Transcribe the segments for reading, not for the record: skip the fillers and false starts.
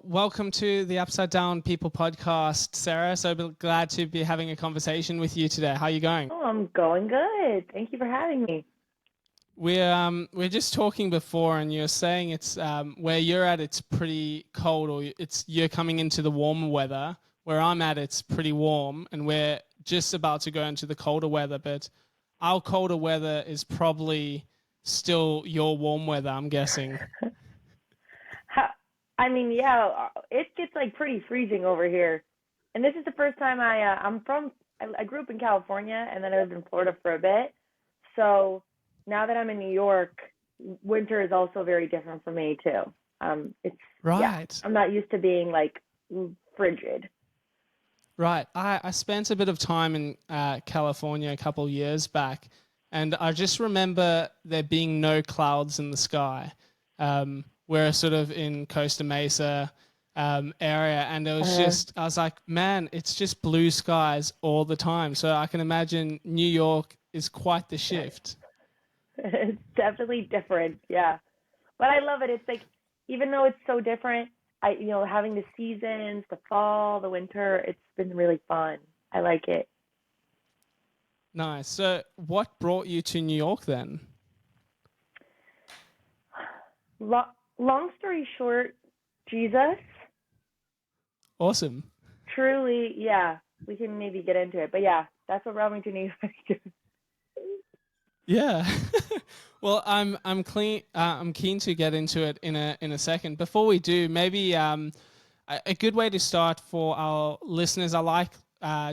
welcome to the Upside Down People podcast, Sarah. So glad to be having a conversation with you today. How are you going? Oh, I'm going good. Thank you for having me. We're just talking before, and you're saying it's where you're at, it's pretty cold, or you're coming into the warmer weather. Where I'm at, it's pretty warm, and we're just about to go into the colder weather. But our colder weather is probably still your warm weather, I'm guessing. Yeah, it gets like pretty freezing over here. And this is the first time I grew up in California and then I lived in Florida for a bit. So now that I'm in New York, winter is also very different for me too. Right. Yeah, I'm not used to being like frigid. Right. I spent a bit of time in California a couple of years back, and I just remember there being no clouds in the sky. We're sort of in Costa Mesa area, and it was I was like, man, it's just blue skies all the time. So I can imagine New York is quite the shift. It's definitely different, yeah. But I love it. It's like, even though it's so different, having the seasons, the fall, the winter, it's been really fun. I like it. Nice. So what brought you to New York then? Long story short, Jesus. Awesome. Truly, yeah. We can maybe get into it, but yeah, that's what brought me to New York. Yeah. Well, I'm keen to get into it in a second. Before we do, maybe a good way to start for our listeners, I like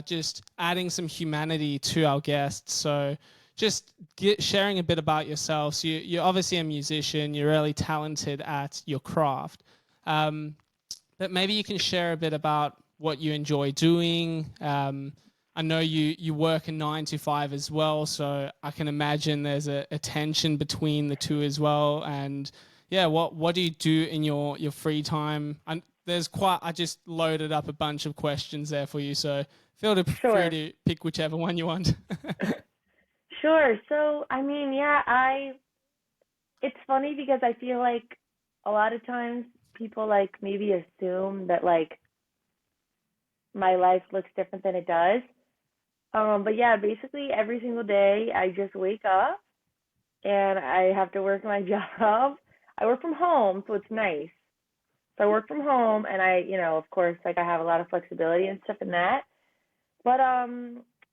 just adding some humanity to our guests. So just sharing a bit about yourself. So you're obviously a musician. You're really talented at your craft. But maybe you can share a bit about what you enjoy doing. I know you work a 9 to 5 as well, so I can imagine there's a tension between the two as well. And yeah, what do you do in your free time? I just loaded up a bunch of questions there for you, so feel free to pick whichever one you want. Sure. So, it's funny because I feel like a lot of times people like maybe assume that like my life looks different than it does. But yeah, basically every single day I just wake up and I have to work my job. I work from home, so it's nice. So I work from home and of course, like I have a lot of flexibility and stuff in that. But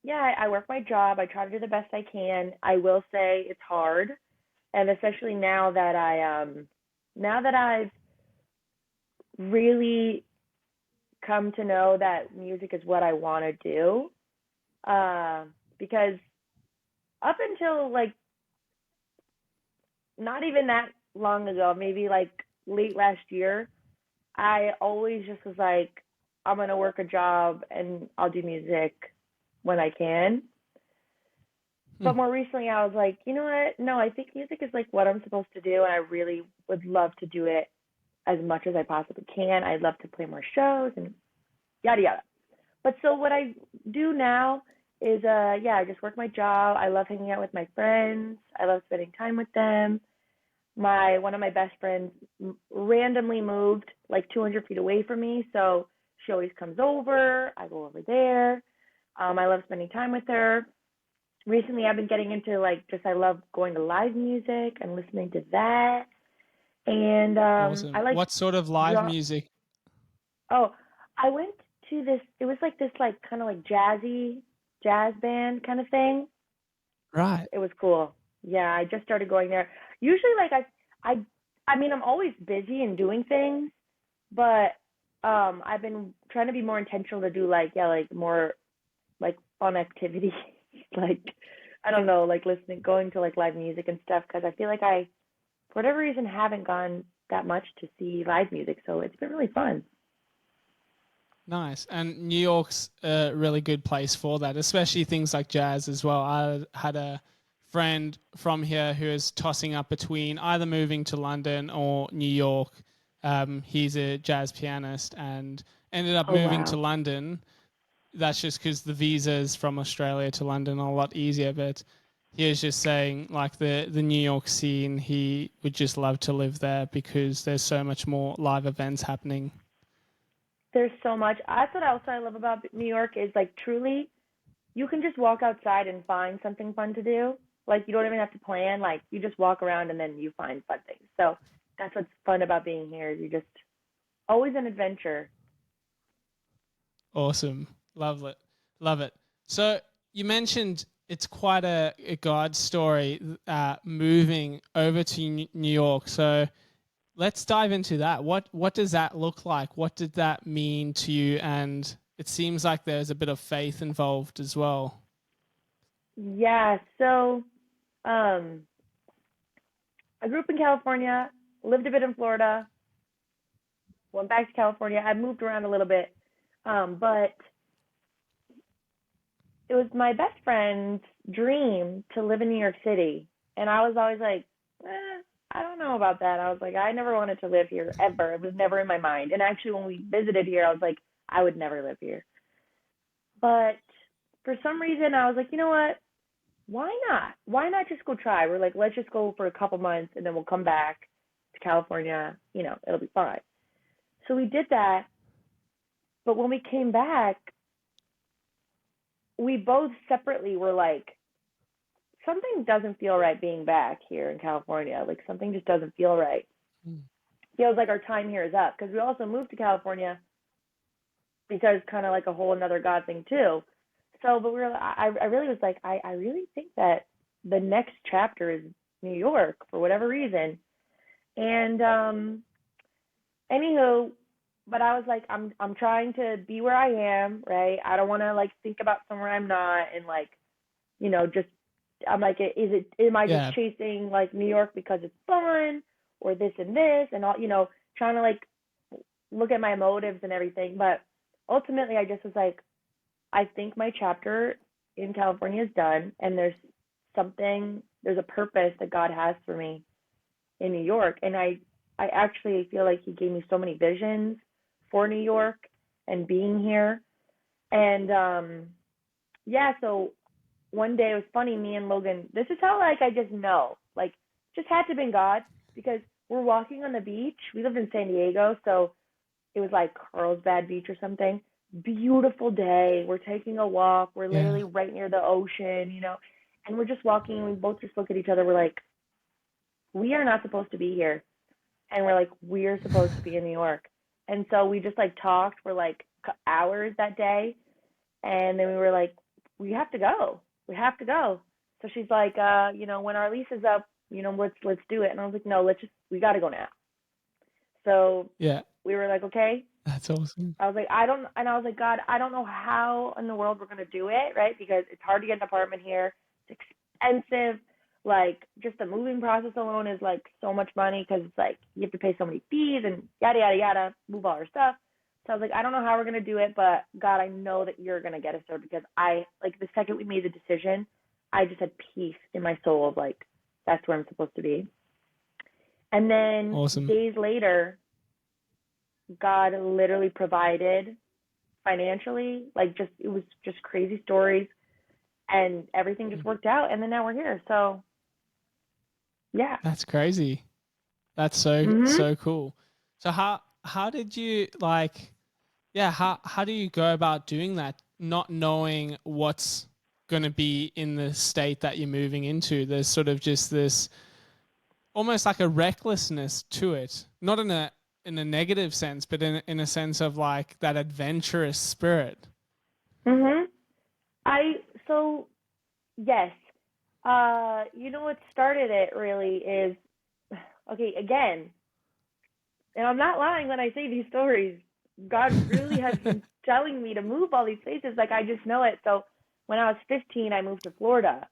yeah, I work my job. I try to do the best I can. I will say it's hard, and especially now that I've really come to know that music is what I want to do. Because up until like not even that long ago, maybe like late last year, I always just was like, I'm gonna work a job and I'll do music when I can. But more recently, I was like, you know what? No, I think music is like what I'm supposed to do, and I really would love to do it as much as I possibly can. I'd love to play more shows and yada yada. But so what I do now is, I just work my job. I love hanging out with my friends. I love spending time with them. One of my best friends randomly moved like 200 feet away from me, so she always comes over. I go over there. I love spending time with her. Recently, I've been getting into I love going to live music and listening to that. And awesome. I like what sort of live music? Oh, I went to this. It was like this, like kind of like jazz band kind of thing. Right. It was cool. Yeah, I just started going there. Usually, like I'm always busy and doing things, but I've been trying to be more intentional to do like more like fun activities, like I don't know, like going to like live music and stuff, because I feel like for whatever reason, haven't gone that much to see live music, so it's been really fun. Nice. And New York's a really good place for that, especially things like jazz as well. I had a friend from here who is tossing up between either moving to London or New York. He's a jazz pianist and ended up moving to London. That's just because the visas from Australia to London are a lot easier. But he was just saying, like, the New York scene, he would just love to live there because there's so much more live events happening. There's so much. That's what else I love about New York is like truly you can just walk outside and find something fun to do. Like you don't even have to plan. Like you just walk around and then you find fun things. So that's what's fun about being here. You just always an adventure. Awesome. Love it. Love it. So you mentioned it's quite a God story moving over to New York. So let's dive into that. What does that look like? What did that mean to you? And it seems like there's a bit of faith involved as well. Yeah. So um, I grew up in California, lived a bit in Florida, went back to California. I moved around a little bit, but it was my best friend's dream to live in New York City. And I was always like, I don't know about that. I was like, I never wanted to live here ever. It was never in my mind. And actually, when we visited here, I was like, I would never live here. But for some reason, I was like, you know what? Why not? Why not just go try? We're like, let's just go for a couple months and then we'll come back to California. You know, it'll be fine. So we did that. But when we came back, we both separately were like, something doesn't feel right being back here in California. Like something just doesn't feel right. Feels like our time here is up because we also moved to California because kind of like a whole another God thing too. So, but I really was like, I really think that the next chapter is New York for whatever reason. And anywho, but I was like, I'm trying to be where I am, right? I don't want to like think about somewhere I'm not and like, you know, just I'm like, am I Yeah. just chasing like New York because it's fun or this and all, you know, trying to like look at my motives and everything. But ultimately, I just was like, I think my chapter in California is done, and there's a purpose that God has for me in New York, and I actually feel like He gave me so many visions for New York and being here, and yeah, so one day it was funny, me and Logan, this is how like I just know, like just had to have been God because we're walking on the beach. We lived in San Diego, so it was like Carlsbad Beach or something. Beautiful day. We're taking a walk. We're Yeah. literally right near the ocean, you know, and we're just walking and we both just look at each other. We're like, we are not supposed to be here. And we're like, we're supposed to be in New York. And so we just like talked for like hours that day. And then we were like, we have to go. We have to go. So she's like, you know, when our lease is up, you know, let's do it. And I was like, no, we got to go now. So Yeah. we were like, okay. That's awesome. I was like, I was like, God, I don't know how in the world we're gonna do it, right? Because it's hard to get an apartment here. It's expensive. Like, just the moving process alone is like so much money because it's like you have to pay so many fees and yada yada yada, move all our stuff. So I was like, I don't know how we're gonna do it, but God, I know that you're gonna get us there because I like the second we made the decision, I just had peace in my soul of like that's where I'm supposed to be. And then Awesome. days later, God literally provided financially. Like just it was just crazy stories and everything just worked out and then now we're here. So yeah. That's crazy. That's so cool. So how did you like how do you go about doing that not knowing what's going to be in the state that you're moving into? There's sort of just this almost like a recklessness to it. Not in a negative sense, but in a sense of like that adventurous spirit. Mhm. I so yes. You know what started it really is okay, again, and I'm not lying when I say these stories. God really has been telling me to move all these places. Like I just know it. So when I was 15, I moved to Florida,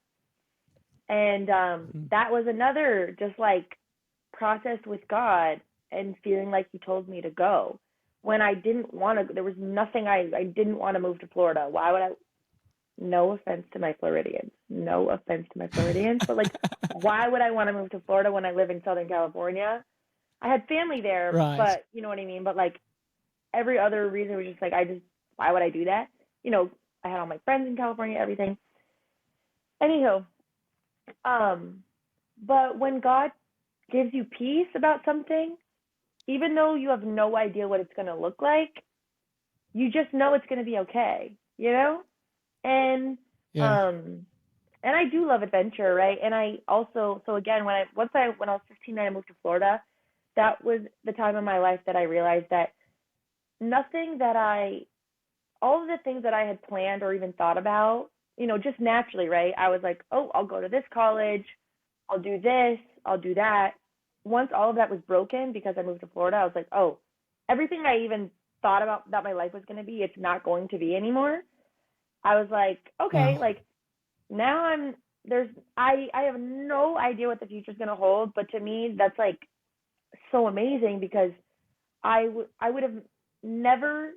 and that was another just like process with God and feeling like He told me to go when I didn't want to. There was nothing I didn't want to move to Florida. Why would I? No offense to my Floridians. No offense to my Floridians, but like, why would I want to move to Florida when I live in Southern California? I had family there, Right. but you know what I mean? But like every other reason was just like, why would I do that? You know, I had all my friends in California, everything. Anywho, um, but when God gives you peace about something, even though you have no idea what it's going to look like, you just know it's going to be okay, you know? And Yeah. um and I do love adventure, right? And I also, so again, when I was 15 and I moved to Florida, that was the time in my life that I realized that nothing that I all of the things that I had planned or even thought about, just naturally, right? I was like, "Oh, I'll go to this college, I'll do this, I'll do that." Once all of that was broken because I moved to Florida, I was like, "Oh, everything I even thought about that my life was going to be, it's not going to be anymore." I was like, "Okay, Wow. like now I have no idea what the future's going to hold, but to me that's like so amazing because I would have never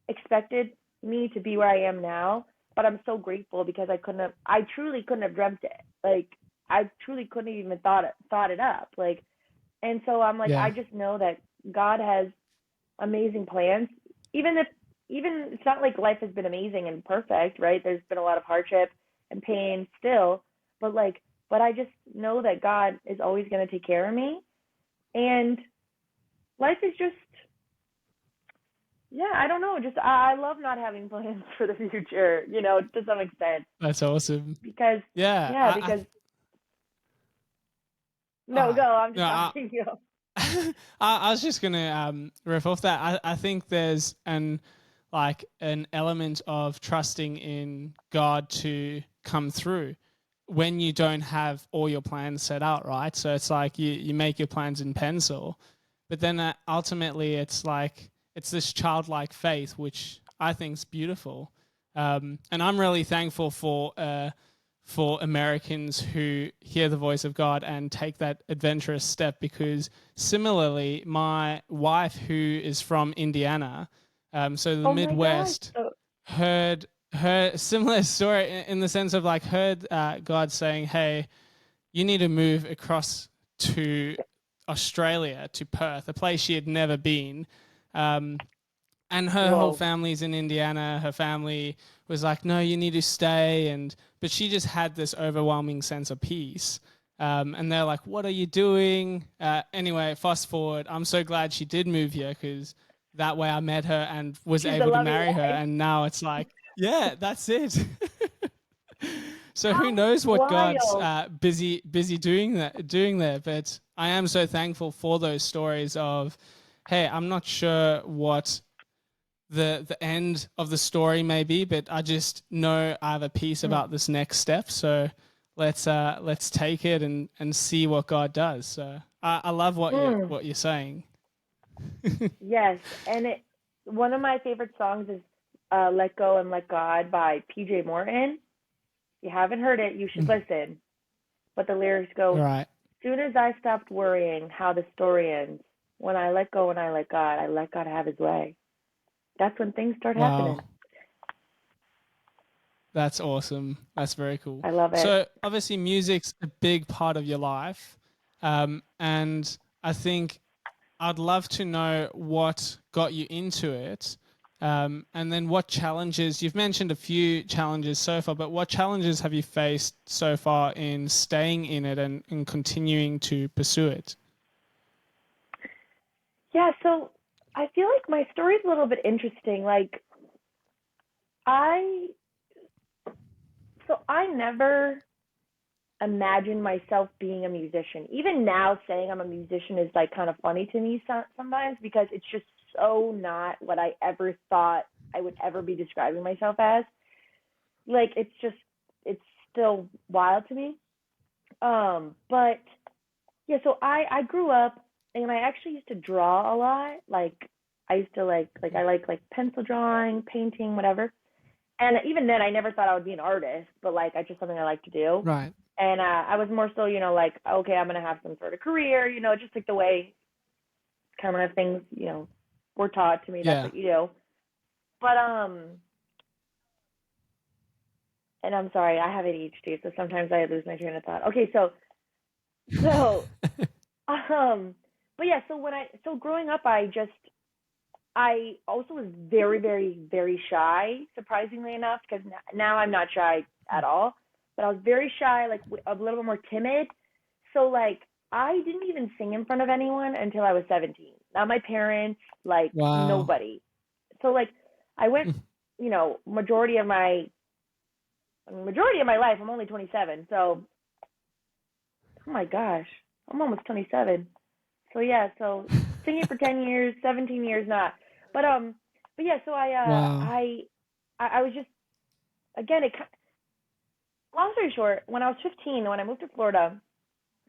expected me to be where I am now, but I'm so grateful because I truly couldn't have dreamt it. Like I truly couldn't have even thought it up. Like, and so I'm like, I Yeah. just know that God has amazing plans. Even if even it's not like life has been amazing and perfect, right? There's been a lot of hardship and pain still, but I just know that God is always going to take care of me, and life is just, yeah, I don't know. Just I love not having plans for the future, to some extent. That's awesome. Because Yeah. yeah, because no, go. Ah, I'm no, just asking you. I was just gonna riff off that. I think there's an element of trusting in God to come through when you don't have all your plans set out, right? So it's like you make your plans in pencil, but then ultimately it's like it's this childlike faith, which I think is beautiful. And I'm really thankful for Americans who hear the voice of God and take that adventurous step. Because similarly, my wife, who is from Indiana, so the Oh my gosh. Midwest, heard her similar story in the sense of like heard God saying, "Hey, you need to move across to Australia, to Perth, a place she had never been." Um, and her whole Whoa. family's in Indiana. Her family was like, "No, you need to stay," but she just had this overwhelming sense of peace. And they're like, "What are you doing?" Anyway, fast forward. I'm so glad she did move here because that way I met her and was She's the able to love of your marry her. life. And now it's like, yeah, that's it. So who How knows what God's wild. busy doing there? But I am so thankful for those stories of, hey, I'm not sure what the end of the story may be, but I just know I have a peace Mm. about this next step. So let's take it and see what God does. So I love Mm. what you're saying. Yes, and one of my favorite songs is "Let Go and Let God" by PJ Morton. If you haven't heard it, you should listen. But the lyrics go, Right. "Soon as I stopped worrying how the story ends, when I let go and I let God have his way. That's when things start Wow. happening." That's awesome. That's very cool. I love it. So obviously music's a big part of your life. And I think I'd love to know what got you into it. And then what challenges, you've mentioned a few challenges so far, but what challenges have you faced so far in staying in it and continuing to pursue it? Yeah, so I feel like my story's a little bit interesting. Like I I never imagined myself being a musician. Even now saying I'm a musician is like kind of funny to me sometimes because it's just so not what I ever thought I would ever be describing myself as. Like it's still wild to me. But yeah, so I grew up and I actually used to draw a lot. Like I used to I like pencil drawing, painting, whatever. And even then I never thought I would be an artist, but like it's just something I like to do. Right. And I was more so, like, okay, I'm gonna have some sort of career, just like the way kind of things, were taught to me. That's Yeah. what you do. But and I'm sorry, I have ADHD, so sometimes I lose my train of thought. Okay, so um, but yeah, so growing up, I also was very, very, very shy, surprisingly enough, because now I'm not shy at all. But I was very shy, like a little bit more timid. So like I didn't even sing in front of anyone until I was 17. Not my parents, like Wow. nobody. So like I went, you know, majority of my life. I'm only 27, so oh my gosh, I'm almost 27. So yeah, so singing for 10 years, 17 years not. But but yeah, so Wow. I was just again it long story short, when I was 15, when I moved to Florida,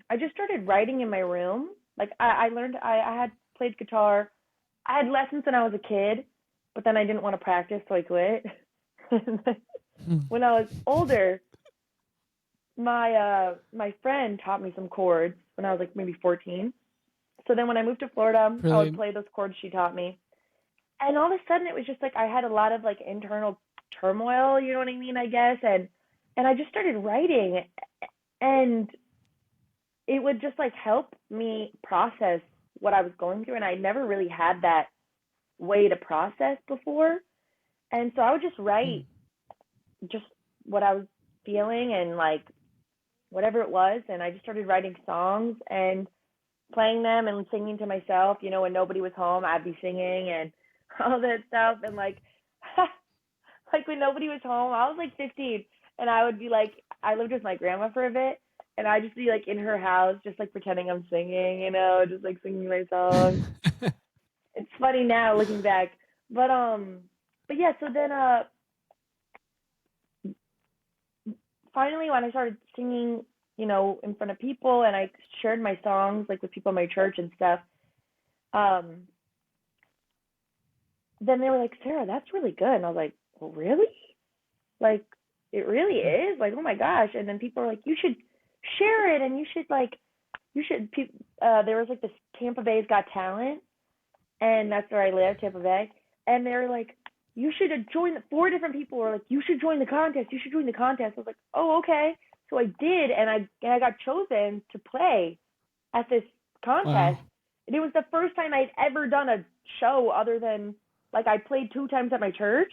I just started writing in my room. Like I learned I had played guitar. I had lessons when I was a kid, but then I didn't want to practice, so I quit. When I was older, my friend taught me some chords when I was like maybe 14. So then when I moved to Florida, I would Brilliant. play those chords she taught me. And all of a sudden it was just like I had a lot of like internal turmoil, you know what I mean, I guess, and I just started writing, and it would just like help me process what I was going through, and I never really had that way to process before. And so I would just write just what I was feeling and like whatever it was, and I just started writing songs and playing them and singing to myself, you know, when nobody was home, I'd be singing and all that stuff. And like, like when nobody was home, I was like 15, and I would be like, I lived with my grandma for a bit, and I'd just be like in her house, just like pretending I'm singing, you know, just like singing my songs. It's funny now looking back, but yeah. So then finally when I started singing, you know, in front of people, and I shared my songs like with people in my church and stuff, um, then they were like, Sarah, that's really good. And I was like, well, really? Like, it really is? Like, oh my gosh. And then people were like, you should share it, and you should like, you should. There was like this Tampa Bay's Got Talent, and that's where I live, Tampa Bay. And they were like, you should join. Four different people were like, you should join the contest. You should join the contest. I was like, oh, okay. So I did, and I got chosen to play at this contest. Wow. And it was the first time I'd ever done a show other than like I played two times at my church,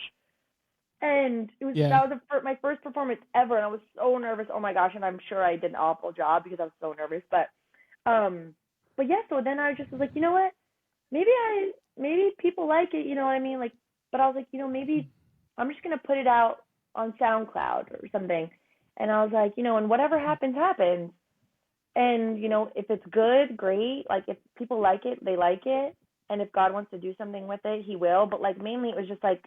and it was Yeah. that was my first performance ever, and I was so nervous. Oh my gosh, and I'm sure I did an awful job because I was so nervous. Um, but yeah, so then I just was like, you know what? Maybe people like it, you know what I mean? Like, but I was like, you know, maybe I'm just gonna put it out on SoundCloud or something. And I was like, you know, and whatever happens, happens. And, you know, if it's good, great. Like if people like it, they like it. And if God wants to do something with it, he will. But like mainly it was just like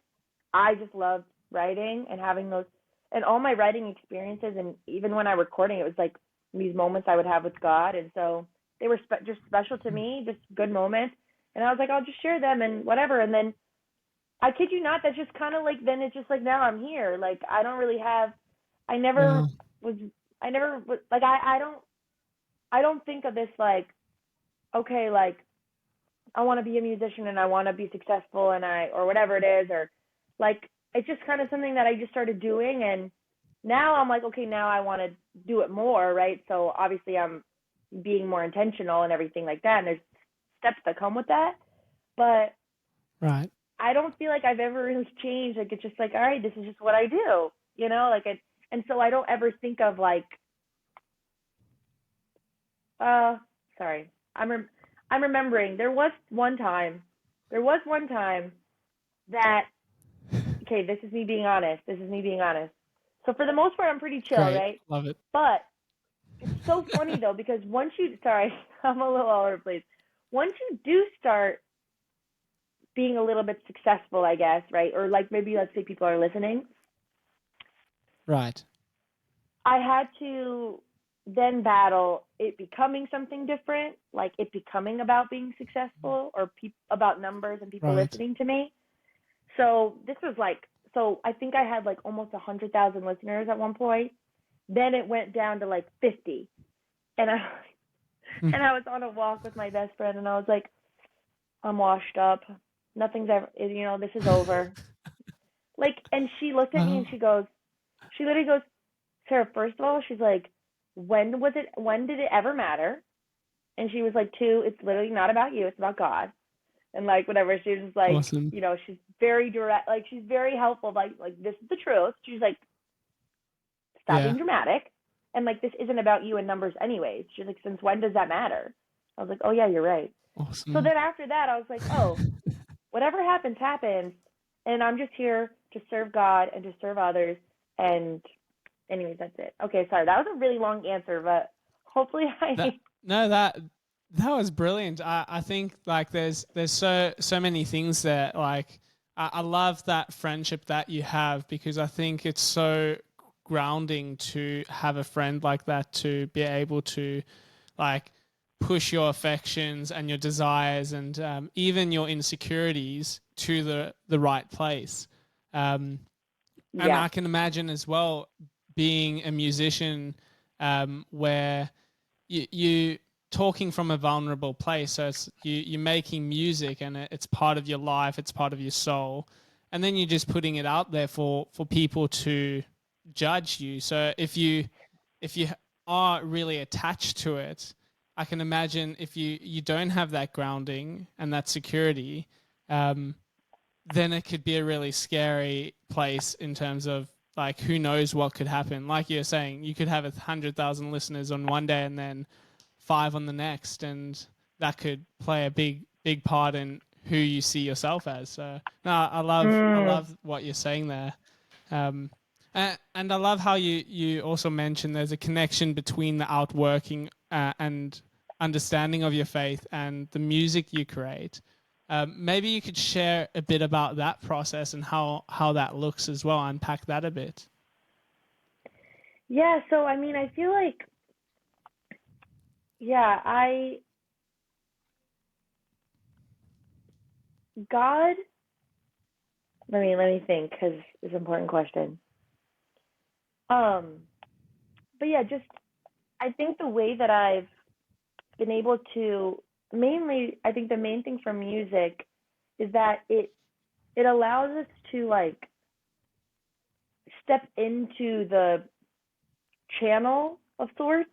I just loved writing and having those and all my writing experiences, and even when I recording it was like these moments I would have with God, and so they were just special to me, just good moments. And I was like, I'll just share them and whatever. And then I kid you not, that's just kind of like then it's just like now I'm here. Like I don't really have I never Wow. was I never was like I don't think of this like okay, like I want to be a musician and I want to be successful and I or whatever it is, or like it's just kind of something that I just started doing, and now I'm like okay, now I want to do it more, right? So obviously I'm being more intentional and everything like that, and there's steps that come with that. But Right. I don't feel like I've ever really changed. Like it's just like all right, this is just what I do, you know, like it. And so I don't ever think of like uh sorry. I'm remembering there was one time that okay, this is me being honest. This is me being honest. So for the most part I'm pretty chill, Great. right? Love it. But it's so funny though because once you sorry, I'm a little all over the place. Once you do start being a little bit successful, I guess, right? Or like maybe let's say people are listening, Right. I had to then battle it becoming something different, like it becoming about being successful or about numbers and people Right. listening to me. So this was like, so I think I had like almost 100,000 listeners at one point. Then it went down to like 50, and I Hmm. and I was on a walk with my best friend, and I was like, I'm washed up. Nothing's ever, you know, this is over. Like, and she looked at me and Oh, she literally goes, Sarah, first of all, she's like, when did it ever matter? And she was like, two, it's literally not about you, it's about God. And like, whatever, she was just like, awesome. you know, she's very direct, like, she's very helpful, like, this is the truth. She's like, stop Yeah. being dramatic. And like, this isn't about you and numbers anyways. She's like, since when does that matter? I was like, oh yeah, you're right. So Awesome. then after that, I was like, oh, whatever happens, happens. and I'm just here to serve God and to serve others. And anyways, that's it. Okay, sorry, that was a really long answer, but hopefully That no, that was brilliant. I think like there's so many things there. Like I love that friendship that you have, because I think it's so grounding to have a friend like that, to be able to like push your affections and your desires and even your insecurities to the right place. And yeah. I can imagine as well being a musician, where you talking from a vulnerable place. So you're making music, and it's part of your life, it's part of your soul, and then you're just putting it out there for people to judge you. So if you are really attached to it, I can imagine if you don't have that grounding and that security, um, then it could be a really scary place in terms of like who knows what could happen. Like you're saying, you could have 100,000 listeners on one day and then 5 on the next, and that could play a big part in who you see yourself as. So no, I Mm, love what you're saying there. And I love how you also mentioned there's a connection between the outworking and understanding of your faith and the music you create. Maybe you could share a bit about that process and how that looks as well. Unpack that a bit. yeah, so I mean, I feel like, yeah, God, let me think, because it's an important question. Um, but yeah, just I think the way that I've been able to, mainly, I think the main thing for music is that it allows us to like step into the channel of sorts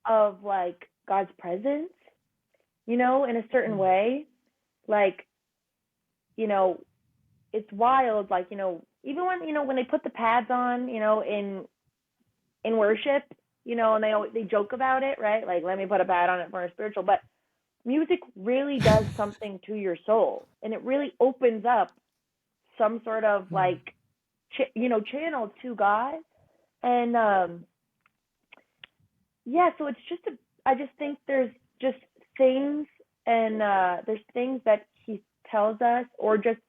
of like God's presence, in a certain Mm. way. Like, you know, it's wild, like, even when, when they put the pads on, in worship, and they joke about it, right? Like, let me put a pad on it for a spiritual, but music really does something to your soul, and it really opens up some sort of Mm. like channel to God. And yeah, so it's just I just think there's just things, and there's things that he tells us, or just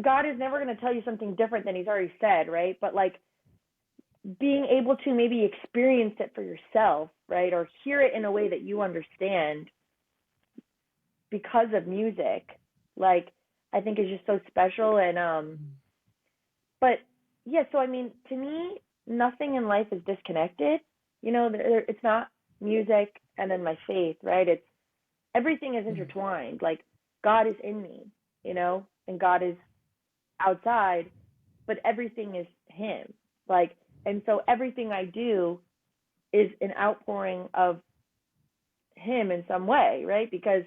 God is never going to tell you something different than he's already said, right? But like being able to maybe experience it for yourself, right? Or hear it in a way that you understand because of music, like, I think is just so special. And Mm. but yeah, so I mean, to me, nothing in life is disconnected. It's not music and then my faith, right? It's everything is Mm. intertwined. Like, God is in me, and God is outside, but everything is him. Like, and so everything I do is an outpouring of him in some way, right? Because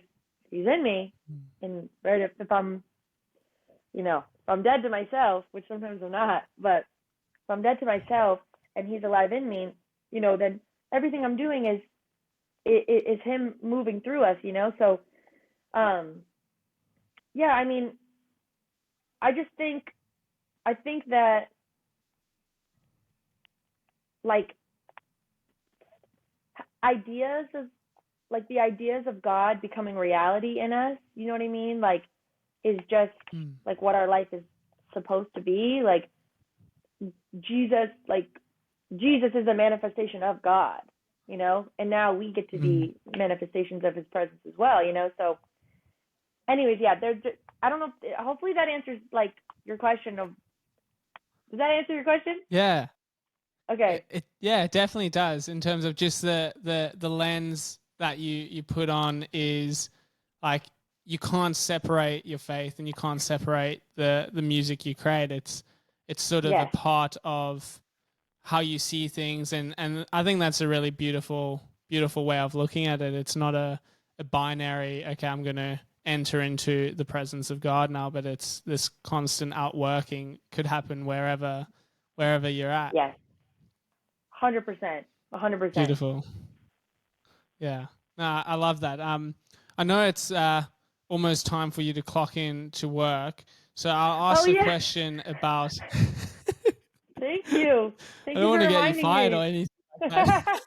he's in me. Mm. And right, if I'm, if I'm dead to myself, which sometimes I'm not, but if I'm dead to myself and he's alive in me, then everything I'm doing is him moving through us, So, um, yeah, I mean, I just I think that like ideas of like the ideas of God becoming reality in us, you know what I mean? Like, is just Mm. like what our life is supposed to be. Like, Jesus, like Jesus is a manifestation of God, and now we get to Mm. be manifestations of his presence as well, So anyways, yeah, there's just, I don't know, hopefully that answers like your question of, does that answer your question? Yeah. Okay. Yeah, it definitely does, in terms of just the lens that you put on is like you can't separate your faith and you can't separate the music you create. It's sort of a Yes. part of how you see things, and I think that's a really beautiful way of looking at it. It's not a binary, okay, I'm gonna enter into the presence of God now, but it's this constant outworking, could happen wherever you're at. Yes. 100%. 100%. Beautiful. Yeah. No, I love that. I know it's almost time for you to clock in to work. So I'll Oh ask a yeah. question about. Thank you. I Thank don't you for want to get you reminding fired or me. anything like that.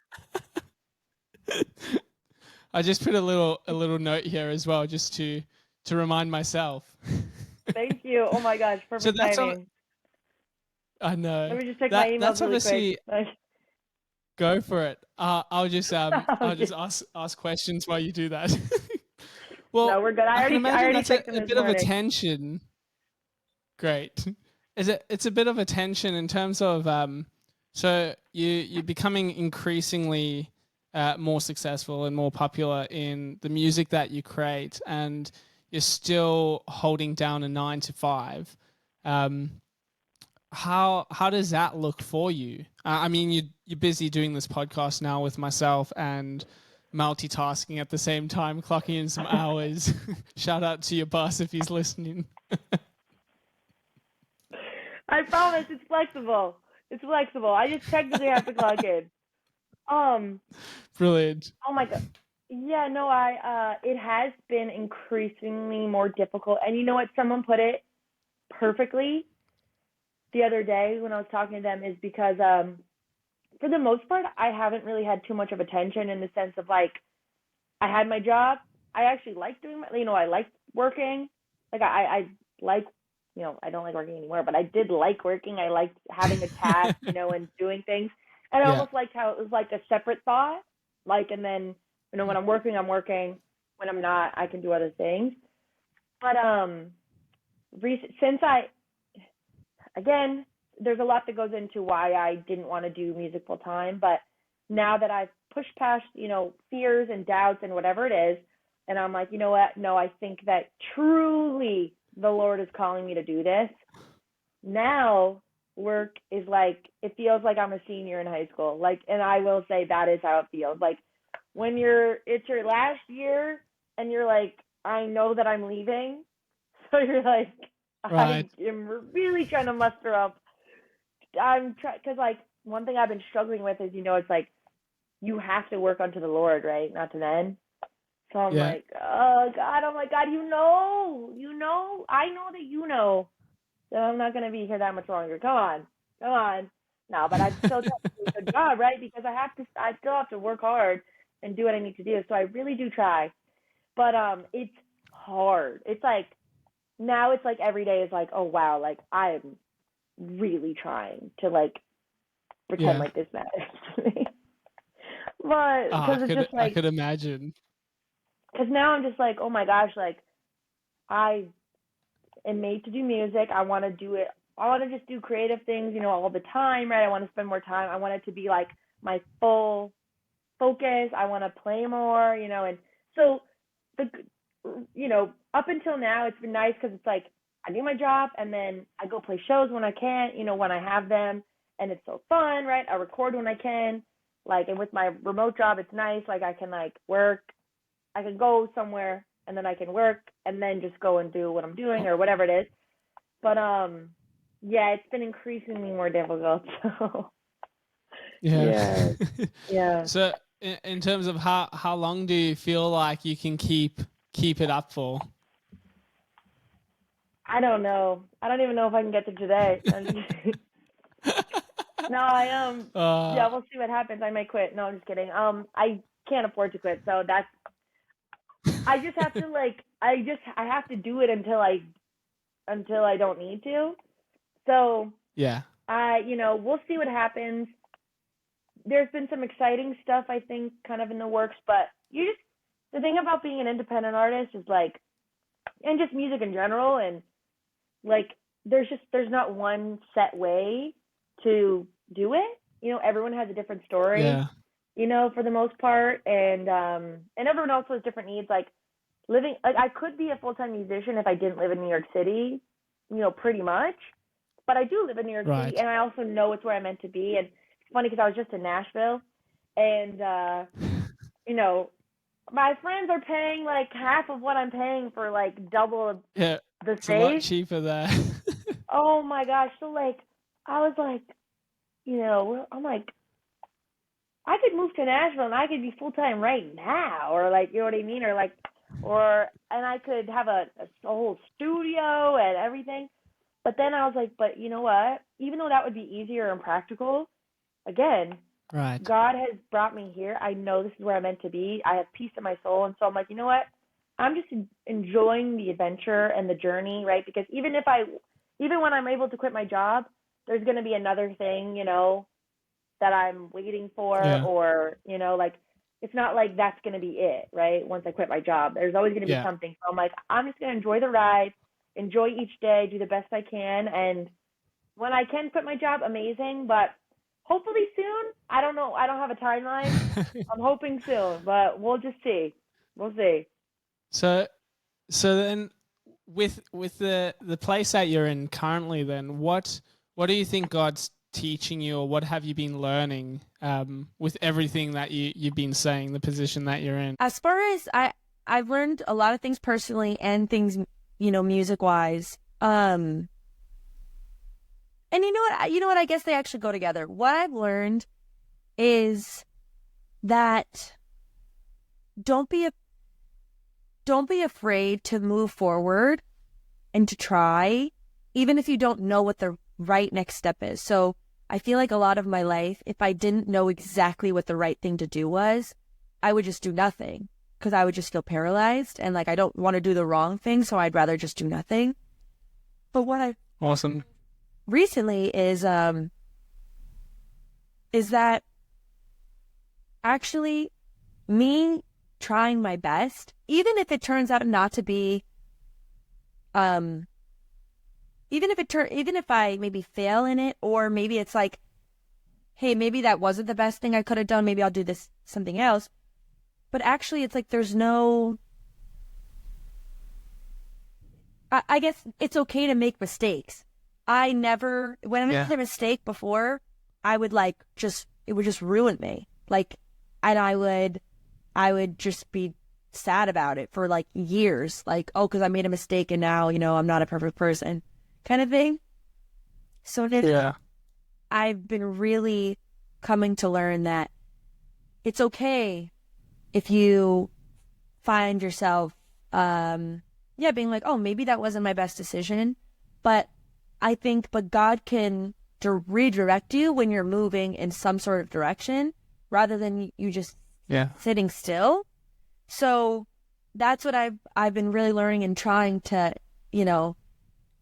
I just put a little note here as well, just to remind myself. Thank you. Oh my gosh, So perfect that's timing. I know Let me just check my emails that's really quick. obviously go for it. I'll just Okay. ask questions while you do that. Well, No, we're good. I can I imagine already that's a, checked them a this bit of a morning. tension. Great. It's a bit of a tension in terms of so you're becoming increasingly more successful and more popular in the music that you create, and you're still holding down a 9 to 5. Um, how does that look for you? I mean, you're busy doing this podcast now with myself and multitasking at the same time, clocking in some hours. Shout out to your boss if he's listening. I promise it's flexible. It's flexible. I just technically have to clock in. Um, Brilliant. oh my God. Yeah, no, it has been increasingly more difficult. And you know what? Someone put it perfectly the other day when I was talking to them is because for the most part I haven't really had too much of attention in the sense of like I had my job. I actually like doing my, I like working. Like I like, I don't like working anymore, but I did like working. I liked having a task, and doing things. And I Yeah. almost liked how it was like a separate thought. Like, and then, when I'm working, I'm working. When I'm not, I can do other things. But since again, there's a lot that goes into why I didn't want to do music full time. But now that I've pushed past, fears and doubts and whatever it is, and I'm like, you know what? No, I think that truly the Lord is calling me to do this. Now work is like, it feels like I'm a senior in high school. Like, and I will say that is how it feels. Like when it's your last year and you're like, I know that I'm leaving. So you're like, I Right. am really trying to muster up. I'm trying, because like one thing I've been struggling with is, it's like you have to work unto the Lord, right? Not to men. So I'm Yeah. like, oh God, I'm like, God, I know that that I'm not going to be here that much longer. Come on. No, but I'm still trying to do a good job, right? Because I still have to work hard and do what I need to do. So I really do try. But it's hard. It's like, now it's like every day is like, oh wow, like I'm really trying to like pretend Yeah. like this matters to me. But Ah, because it's just I like, could imagine. because now I'm just like, oh my gosh, like I am made to do music. I want to do it. I want to just do creative things, all the time, right? I want to spend more time. I want it to be like my full focus. I want to play more, and so the, up until now, it's been nice because it's like I do my job and then I go play shows when I can, when I have them, and it's so fun, right? I record when I can, like, and with my remote job, it's nice. Like I can like work, I can go somewhere and then I can work and then just go and do what I'm doing or whatever it is. But yeah, it's been increasingly more difficult. So Yeah. yeah, yeah. So in terms of how long do you feel like you can keep it up for? I don't know. I don't even know if I can get to today. No, uh yeah, we'll see what happens. I might quit. No, I'm just kidding. I can't afford to quit, so I just have to like I have to do it until I don't need to. So yeah. we'll see what happens. There's been some exciting stuff I think kind of in the works, but the thing about being an independent artist is like, and just music in general, and like there's not one set way to do it. Everyone has a different story, Yeah. for the most part, and everyone also has different needs. Like living, like I could be a full-time musician if I didn't live in New York City, pretty much. But I do live in New York City, Right. and I also know it's where I'm meant to be. And it's funny because I was just in Nashville, and you know, my friends are paying like half of what I'm paying for like double Yeah. the It's a lot space. cheaper there. Oh my gosh! So like, I was like, I'm like, I could move to Nashville and I could be full time right now, or like, you know what I mean, or like, and I could have a whole studio and everything. But then I was like, but you know what? Even though that would be easier and practical, again, Right. God has brought me here. I know this is where I'm meant to be. I have peace in my soul. And so I'm like, you know what? I'm just enjoying the adventure and the journey, right? Because even when I'm able to quit my job, there's going to be another thing, that I'm waiting for, Yeah. or, like, it's not like that's going to be it, right? Once I quit my job, there's always going to be Yeah. something. So I'm like, I'm just going to enjoy the ride, enjoy each day, do the best I can. And when I can quit my job, amazing. But hopefully soon. I don't know. I don't have a timeline. I'm hoping soon, but we'll just see. We'll see. So then with the place that you're in currently, then what do you think God's teaching you, or what have you been learning with everything that you've been saying, the position that you're in? As far as I've learned a lot of things personally and things, music wise. And you know what? I guess they actually go together. What I've learned is that don't be afraid to move forward and to try, even if you don't know what the right next step is. So I feel like a lot of my life, if I didn't know exactly what the right thing to do was, I would just do nothing because I would just feel paralyzed, and like I don't want to do the wrong thing, so I'd rather just do nothing. But what I Awesome. recently is that actually me trying my best, even if it turns out not to be, even if I maybe fail in it, or maybe it's like, hey, maybe that wasn't the best thing I could have done, maybe I'll do this something else. But actually it's like there's no, I guess it's okay to make mistakes. When I made a mistake before, I would it would just ruin me. Like, and I would just be sad about it for like years. Like, oh, because I made a mistake and now, I'm not a perfect person kind of thing. So Yeah. I've been really coming to learn that it's okay if you find yourself, being like, oh, maybe that wasn't my best decision. But God can redirect you when you're moving in some sort of direction rather than you just sitting still. So that's what I've been really learning and trying to,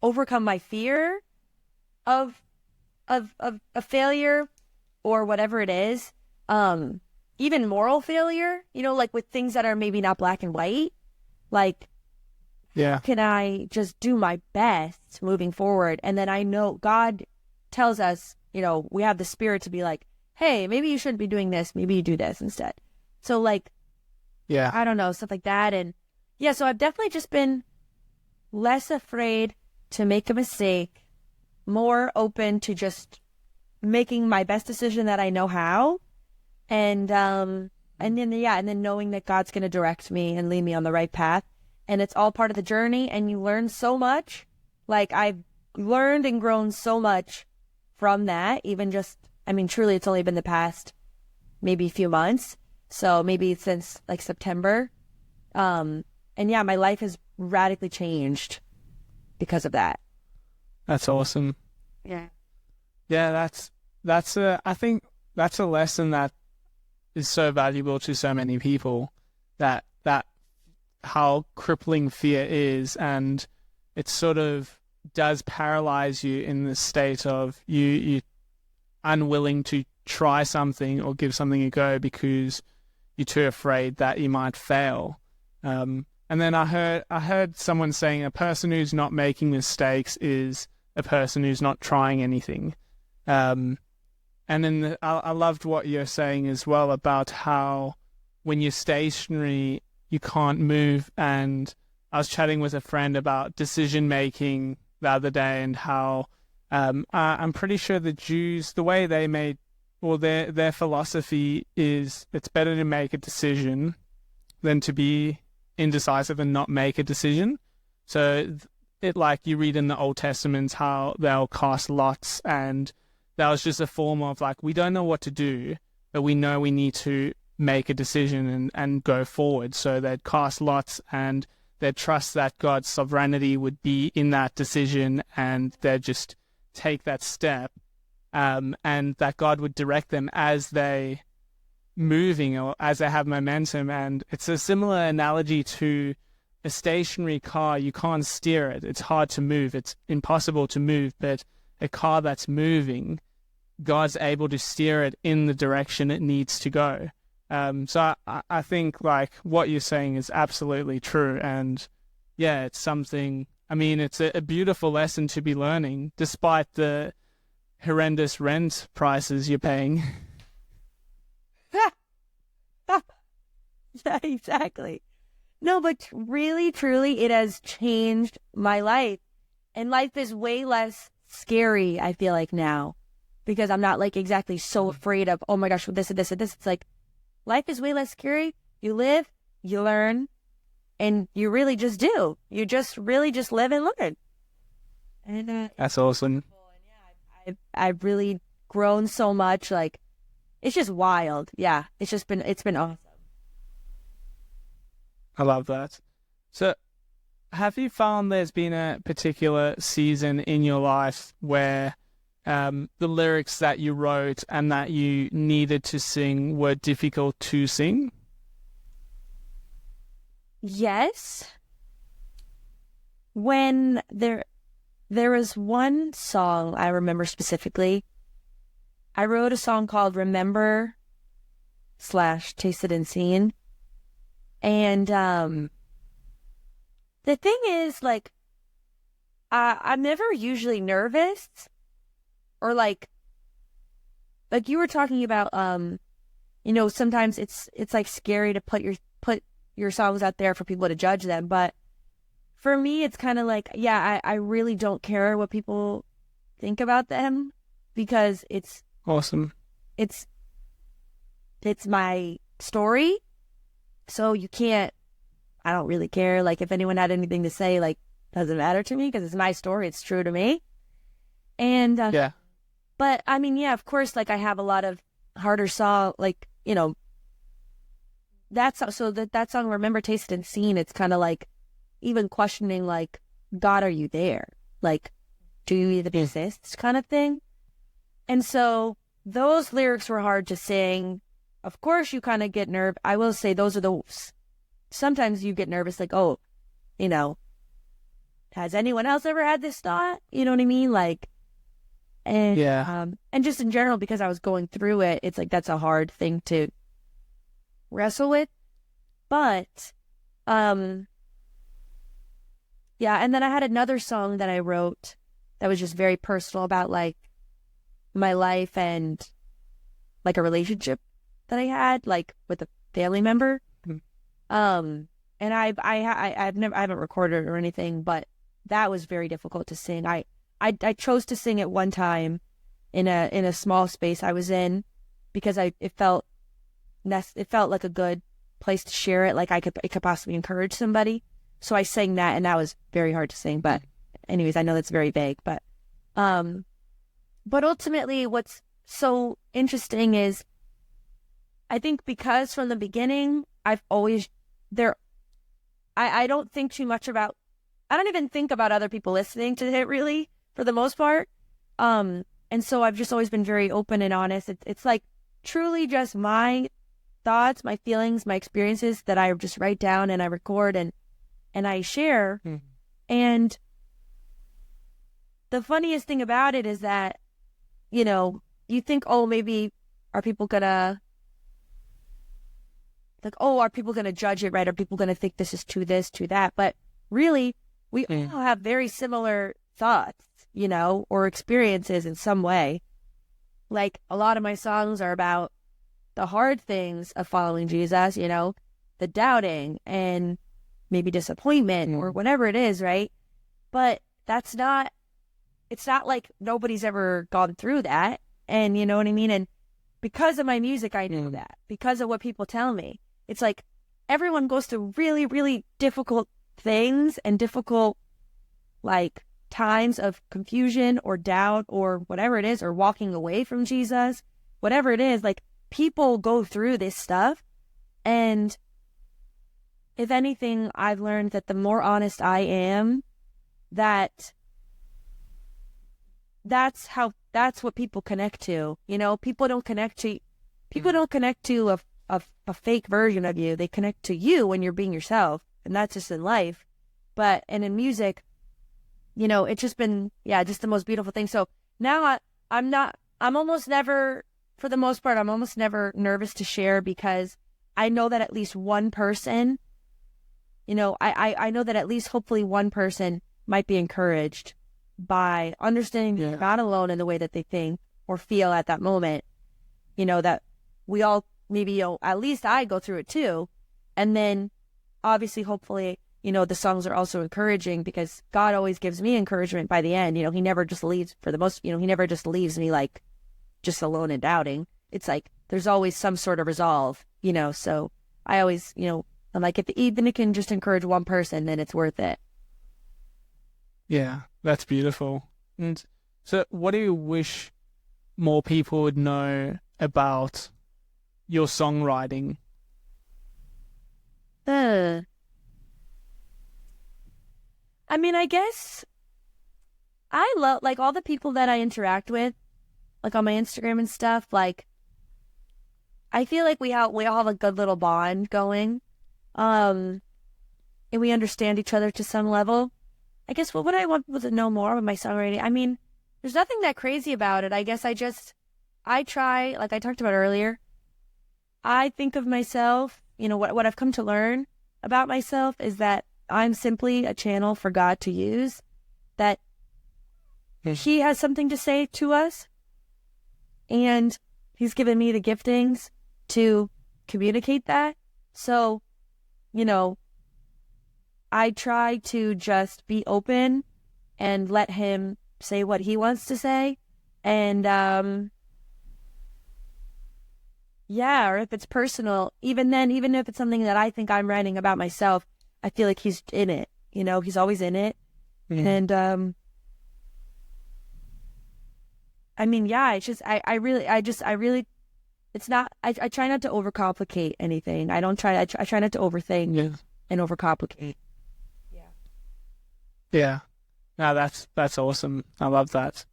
overcome my fear of a failure or whatever it is. Even moral failure, like with things that are maybe not black and white. Like, can I just do my best moving forward? And then I know God tells us, we have the spirit to be like, hey, maybe you shouldn't be doing this. Maybe you do this instead. So like, I don't know, stuff like that. And so I've definitely just been less afraid to make a mistake, more open to just making my best decision that I know how. And then knowing that God's going to direct me and lead me on the right path. And it's all part of the journey, and you learn so much. Like, I've learned and grown so much from that, even truly it's only been the past maybe a few months. So maybe since like September. My life has radically changed because of that. That's awesome. Yeah. Yeah, I think that's a lesson that is so valuable to so many people, that how crippling fear is, and it sort of does paralyze you in the state of you unwilling to try something or give something a go because you're too afraid that you might fail. And then I heard someone saying a person who's not making mistakes is a person who's not trying anything. And then I loved what you're saying as well about how when you're stationary, you can't move. And I was chatting with a friend about decision making the other day, and how I'm pretty sure the Jews, the way they made, or their philosophy is, it's better to make a decision than to be indecisive and not make a decision. So it, like you read in the Old Testament how they'll cast lots, and that was just a form of like, we don't know what to do, but we know we need to make a decision and go forward. So they'd cast lots and they'd trust that God's sovereignty would be in that decision, and they'd just take that step, and that God would direct them as they moving or as they have momentum. And it's a similar analogy to a stationary car. You can't steer it. It's hard to move. It's impossible to move. But a car that's moving, God's able to steer it in the direction it needs to go. So I think like what you're saying is absolutely true. And yeah, it's something, I mean, it's a beautiful lesson to be learning despite the horrendous rent prices you're paying. Yeah, exactly. No, but really, truly, it has changed my life. And life is way less scary, I feel like, now. Because I'm not like exactly so afraid of, oh my gosh, this and this and this. It's like, life is way less scary. You live, you learn, and you really just do. You just really just live and learn. And that's awesome. And yeah, I've really grown so much. Like, it's just wild. Yeah, it's been awesome. I love that. So have you found there's been a particular season in your life where the lyrics that you wrote and that you needed to sing were difficult to sing? Yes. When there was one song I remember specifically. I wrote a song called Remember / Tasted and Seen. And the thing is, like, I'm never usually nervous, or like you were talking about, you know, sometimes it's like scary to put your songs out there for people to judge them. But for me, it's kind of like, yeah, I really don't care what people think about them, because it's awesome. It's my story. So I don't really care. Like, if anyone had anything to say, like, doesn't matter to me, because it's my story. It's true to me. And, yeah. But I mean, yeah, of course, like, I have a lot of harder song, like, you know, that song, Remember, Tasted and Seen, it's kind of like even questioning, like, God, are you there? Like, do you even exist, kind of thing? And so those lyrics were hard to sing. Of course, you kind of get nervous. I will say those are sometimes you get nervous, like, oh, you know, has anyone else ever had this thought? You know what I mean? Like, and yeah. And just in general, because I was going through it, it's like, that's a hard thing to wrestle with. But, yeah. And then I had another song that I wrote that was just very personal about, like, my life and, like, a relationship that I had, like, with a family member. And I haven't recorded it or anything, but that was very difficult to sing. I chose to sing it one time in a small space I was in, because it felt like a good place to share it. Like, it could possibly encourage somebody. So I sang that, and that was very hard to sing. But anyways, I know that's very vague, but ultimately what's so interesting is, I think because from the beginning, I've always I don't think too much about, I don't even think about other people listening to it, really, for the most part. And so I've just always been very open and honest. It's like truly just my thoughts, my feelings, my experiences that I just write down and I record and I share. Mm-hmm. And the funniest thing about it is that, you know, you think, oh, maybe are people gonna, like, oh, are people gonna judge it, right? Are people gonna think this is too this, too that? But really, we all have very similar thoughts, you know, or experiences in some way. Like, a lot of my songs are about the hard things of following Jesus, you know, the doubting and maybe disappointment or whatever it is, right? But it's not like nobody's ever gone through that. And you know what I mean? And because of my music, I know that. Because of what people tell me. It's like everyone goes through really, really difficult things and difficult, like, times of confusion or doubt or whatever it is, or walking away from Jesus, whatever it is. Like, people go through this stuff, And if anything, I've learned that the more honest I am, that's what people connect to. You know, people don't connect to a fake version of you. They connect to you when you're being yourself, and that's just in life. And in music, you know, it's just been, just the most beautiful thing. So now I'm almost never, for the most part, I'm almost never nervous to share, because I know that at least one person, you know, I know that at least hopefully one person might be encouraged by understanding they're not alone in the way that they think or feel at that moment. You know, that we all, maybe, you know, at least I go through it too. And then obviously, hopefully, you know, the songs are also encouraging, because God always gives me encouragement by the end. You know, he never just leaves he never just leaves me like just alone and doubting. It's like there's always some sort of resolve, you know. So I always, you know, I'm like, even it can just encourage one person, then it's worth it. Yeah, that's beautiful. And so what do you wish more people would know about your songwriting? I mean, I guess I love, like, all the people that I interact with, like on my Instagram and stuff. Like, I feel like we all have a good little bond going, and we understand each other to some level. I guess what would I want people to know more about my songwriting? I mean, there's nothing that crazy about it. I guess I try, like I talked about earlier, I think of myself, you know, what I've come to learn about myself is that I'm simply a channel for God to use, that he has something to say to us, and he's given me the giftings to communicate that. So, you know, I try to just be open and let him say what he wants to say. And, or if it's personal, even if it's something that I think I'm writing about myself, I feel like he's in it, you know, he's always in it. And, I mean, it's just, I really, it's not, I try not to overcomplicate anything. I try not to overthink and overcomplicate. Yeah. No, that's awesome. I love that.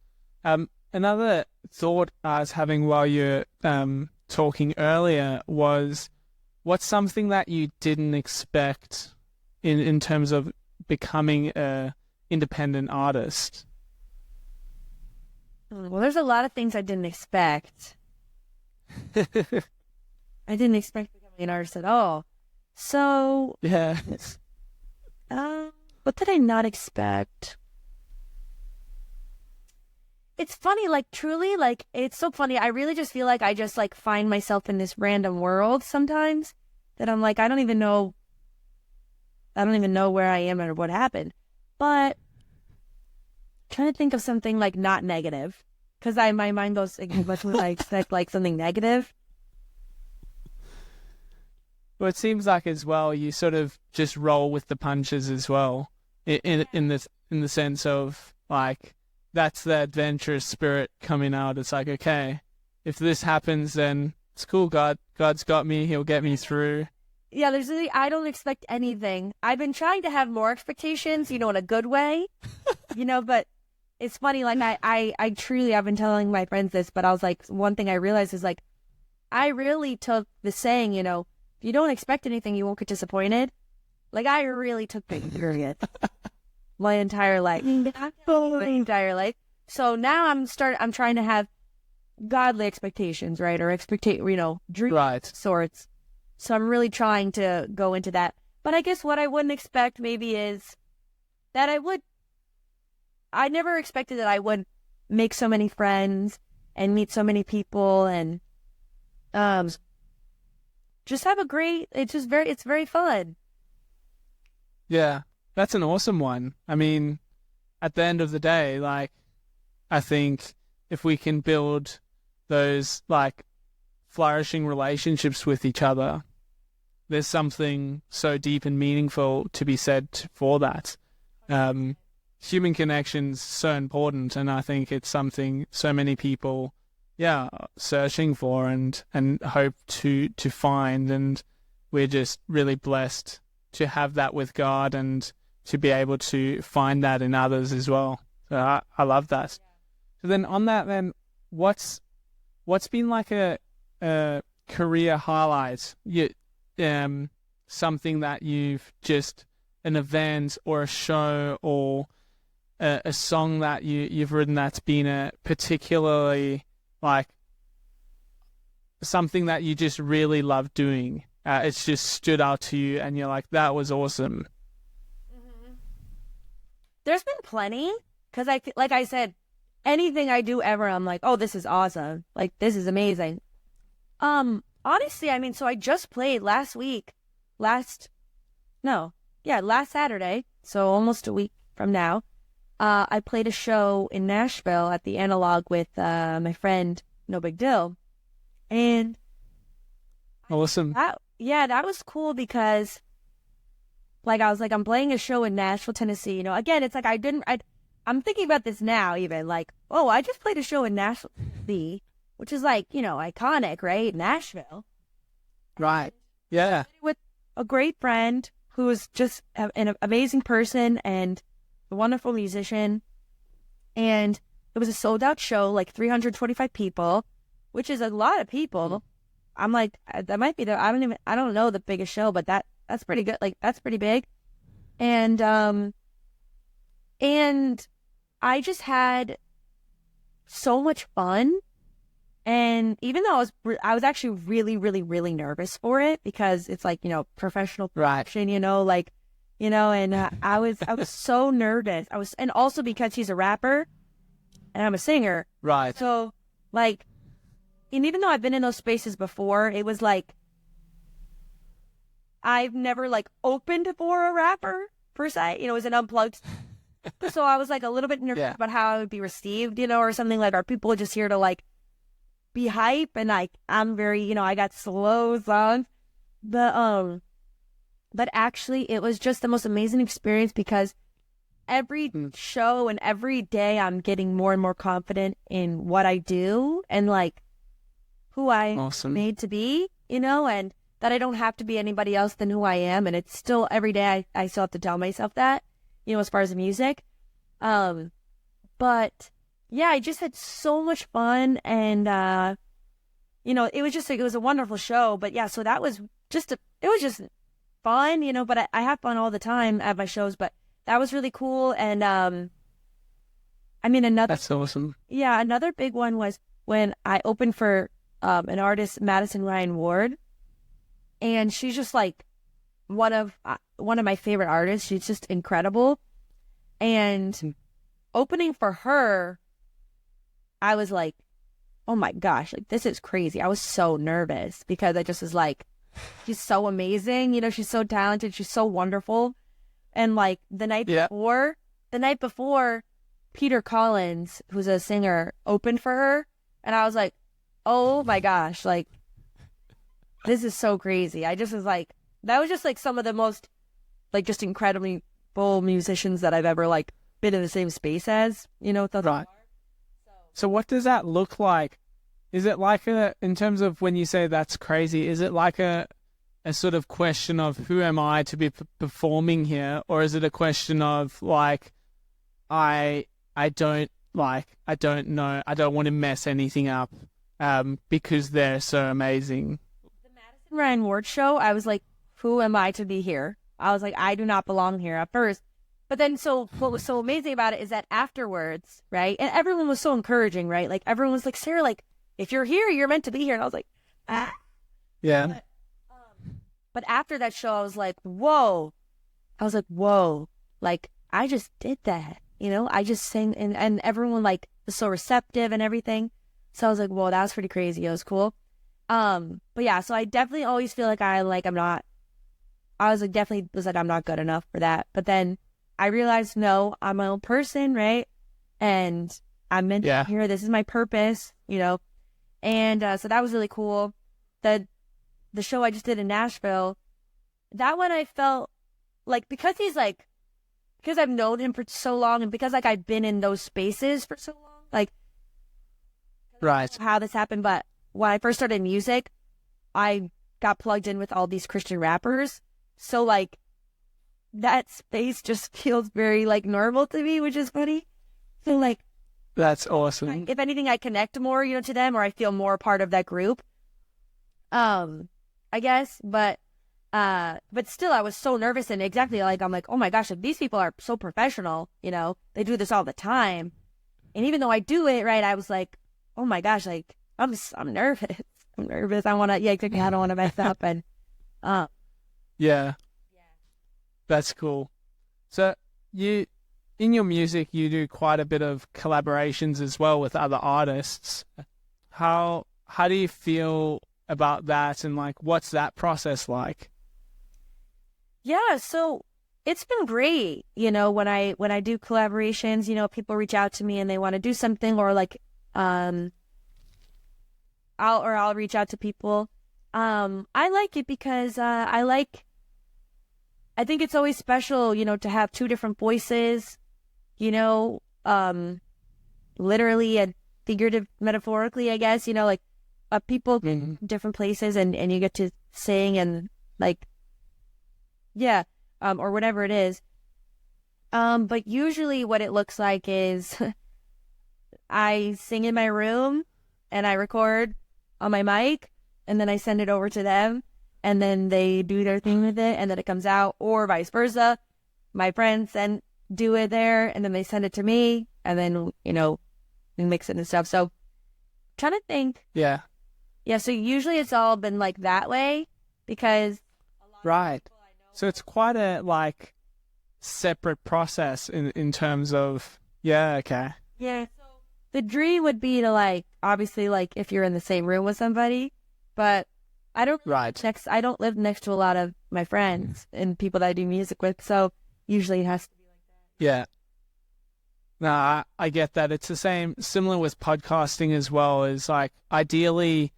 Another thought I was having while you're talking earlier was, what's something that you didn't expect in terms of becoming a independent artist? Well, there's a lot of things I didn't expect. I didn't expect becoming an artist at all. So yeah. What did I not expect? It's funny, like, truly, like, it's so funny. I really just feel like I just, like, find myself in this random world sometimes that I'm like, I don't even know where I am or what happened. But I'm trying to think of something, like, not negative, because my mind goes, like, much more, I expect, like, something negative. Well, it seems like as well you sort of just roll with the punches as well, in the sense of, like, that's the adventurous spirit coming out. It's like, okay, if this happens, then it's cool. God's got me. He'll get me through. Yeah, I don't expect anything. I've been trying to have more expectations, you know, in a good way, you know, but it's funny. Like, I truly, I've been telling my friends this, but I was like, one thing I realized is, like, I really took the saying, you know, if you don't expect anything, you won't get disappointed. Like, I really took that period my entire life. So now I'm trying to have godly expectations, right? Or dream sorts. So I'm really trying to go into that. But I guess what I wouldn't expect maybe is that I never expected that I would make so many friends and meet so many people and just have it's very fun. Yeah, that's an awesome one. I mean, at the end of the day, like, I think if we can build those, like, flourishing relationships with each other, there's something so deep and meaningful to be said for that. Human connection's so important, and I think it's something so many people, searching for and hope to find. And we're just really blessed to have that with God and to be able to find that in others as well. So I love that. So then on that, then what's been like a career highlight? Something that you've just, an event or a show or a song that you've written that's been a particularly like something that you just really love doing. It's just stood out to you and you're like, that was awesome. There's been plenty, because like I said, anything I do ever, I'm like, oh, this is awesome. Like, this is amazing. Honestly, I mean, so I just played last Saturday, so almost a week from now. I played a show in Nashville at the Analog with my friend No Big Deal. And awesome. That was cool because like I was like, I'm playing a show in Nashville, Tennessee. You know, again, it's like I'm thinking about this now even like, oh, I just played a show in Nashville, which is like, you know, iconic, right? Nashville. Right. Yeah. With a great friend who is just an amazing person and a wonderful musician. And it was a sold out show, like 325 people, which is a lot of people. I'm like, that might be I don't know the biggest show, but that's pretty good. Like, that's pretty big. And I just had so much fun. And even though I was actually really, really, really nervous for it because it's like, you know, professional production, you know, like, you know, and I was so nervous. And also because he's a rapper and I'm a singer. Right. So like, and even though I've been in those spaces before, it was like, I've never like opened for a rapper per se, you know, it was an unplugged. So I was like a little bit nervous about how I would be received, you know, or something like, are people just here to like be hype? And like, I'm very, you know, I got slow songs, but actually it was just the most amazing experience because every show and every day I'm getting more and more confident in what I do and like who I made to be, you know, and that I don't have to be anybody else than who I am. And it's still every day I still have to tell myself that, you know, as far as the music. But yeah, I just had so much fun and, you know, it was just like, it was a wonderful show, but yeah, so that was just, it was just fun, you know, but I have fun all the time at my shows, but that was really cool. And, I mean, that's awesome. Yeah. Another big one was when I opened for, an artist, Madison Ryan Ward, and she's just like one of my favorite artists. She's just incredible. And opening for her, I was like, oh my gosh, like this is crazy. I was so nervous because I just was like, she's so amazing. You know, she's so talented. She's so wonderful. And like the night before, Peter Collins, who's a singer, opened for her. And I was like, oh my gosh, like this is so crazy. I just was like, that was just like some of the most like just incredibly full musicians that I've ever like been in the same space as, you know. Right. So what does that look like? Is it like in terms of when you say that's crazy, is it like a sort of question of who am I to be performing here? Or is it a question of like, I don't know, I don't want to mess anything up because they're so amazing? The Madison Ryan Ward show, I was like, who am I to be here? I was like, I do not belong here at first. But then, so what was so amazing about it is that afterwards, right? And everyone was so encouraging, right? Like everyone was like, Sarah, like if you're here, you're meant to be here. And I was like, ah. Yeah. But after that show, I was like, whoa. I was like, whoa. Like I just did that, you know? I just sang and everyone like was so receptive and everything. So I was like, whoa, that was pretty crazy. It was cool. But yeah, so I definitely always feel like I'm not good enough for that. But then I realized, no, I'm my own person, right? And I'm meant to be here. This is my purpose, you know? And so that was really cool. The show I just did in Nashville, that one I felt like, because I've known him for so long and because like I've been in those spaces for so long, like, right, how this happened. But when I first started music, I got plugged in with all these Christian rappers. So like that space just feels very like normal to me, which is funny. So like That's awesome. if anything, I connect more, to them, or I feel more a part of that group. I guess, but still, I was so nervous, and exactly like I'm like, oh my gosh, like these people are so professional, they do this all the time, and even though I do it right, I was like, oh my gosh, like I'm nervous, I'm nervous, I want to, exactly, I don't want to mess up, and Yeah, that's cool. So in your music, you do quite a bit of collaborations as well with other artists. How do you feel about that, and like what's that process like? Yeah, so it's been great, when I do collaborations, people reach out to me and they want to do something, or like I'll reach out to people. I like it because I think it's always special, to have two different voices, literally and figurative, metaphorically, I guess, like people different places, and you get to sing and like, yeah, or whatever it is. But usually what it looks like is I sing in my room and I record on my mic, and then I send it over to them, and then they do their thing with it, and then it comes out, or vice versa. My friends then do it there, and then they send it to me, and then, we mix it and stuff. So trying to think. Yeah. Yeah, so usually it's all been like that way, because Right. So it's quite a like separate process in terms of, yeah, okay. yeah. So the dream would be to like, obviously, like if you're in the same room with somebody, but I don't live next to a lot of my friends and people that I do music with, so usually it has to be like that. Yeah. No, I get that. It's the similar with podcasting as well, is like ideally